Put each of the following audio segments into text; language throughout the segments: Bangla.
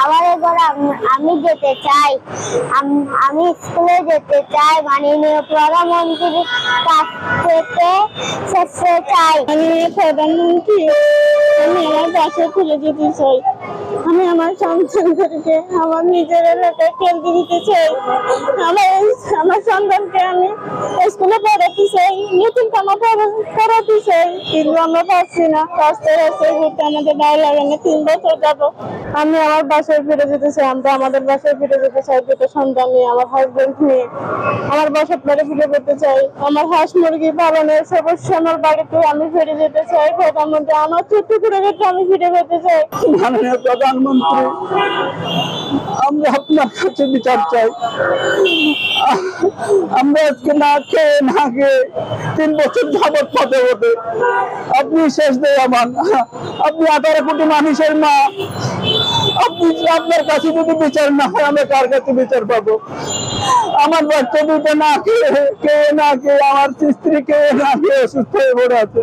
আমাদের ঘরে আমি যেতে চাই। আমি স্কুলে যেতে চাই, মাননীয় প্রধানমন্ত্রীর কাছ থেকে শিখতে চাই। মাননীয় প্রধানমন্ত্রী, আমি আমার বাসায় ফিরে যেতে চাই। আমি আমার সন্তানদেরকে আমার নিজের এলাকায় খেলতে দিতে চাই। আমার সন্তানকে আমি স্কুলে পড়াতে চাই, নতুন জামা পড়াতে চাই, কিন্তু আমরা পাচ্ছি না। রাস্তায় রাস্তায় ঘুরতে আমাদের ভালো লাগে না। 3 বছর যাবো আমি আমার বাসায় ফিরে যেতে চাই। আমরা আমাদের বাসায় ফিরে যেতে চাই, দুটো সন্তান নিয়ে, আমার হাজবেন্ড নিয়ে আমার বাসা ফিরে যেতে চাই। আমার হাঁস মুরগি পালনের সদস্য আমার বাড়িতে আমি ফিরে যেতে চাই। প্রধানমন্ত্রী, আমার ছোট্ট করে আমি ফিরে যেতে চাই। মাননীয় প্রধানমন্ত্রী, আমরা আপনার কাছে বিচার চাই। আমরা আজকে না খেয়ে 3 বছর যাবৎ পথে পথে, আপনি শেষ দেয়ামান, আপনি 18 কোটি মানুষের মা। আপনার কাছে যদি বিচার না হয়, আমরা কার কাছে বিচার পাবো? আমার বাচ্চা দুটো না খেয়ে আমার স্ত্রী না খেয়ে অসুস্থ হয়ে পড়ে আছে।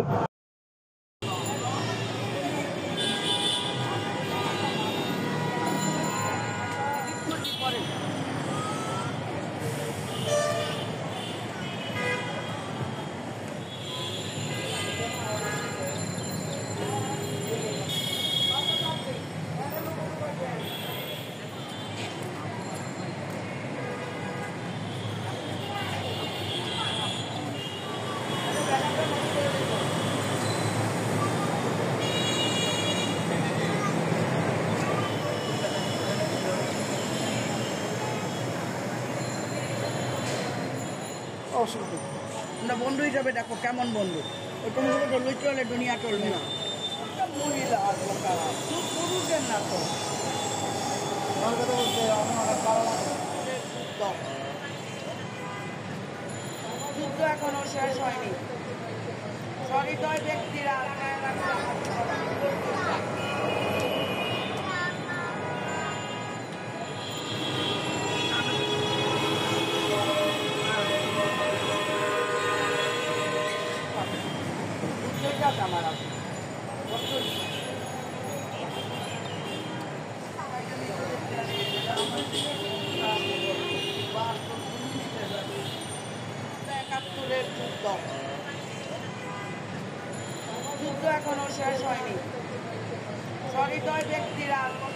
আমরা বন্ধু হিসাবে দেখো কেমন বন্ধু, ওই তুমি লই চলে দুনিয়া চলবে না। মহিলা পুরুষের না তো যুদ্ধ এখনো শেষ হয়নি। সহৃদয় ব্যক্তিরা আমার একাত্তরের যুদ্ধ এখনো শেষ হয়নি। সহৃদয় ব্যক্তিরা আমার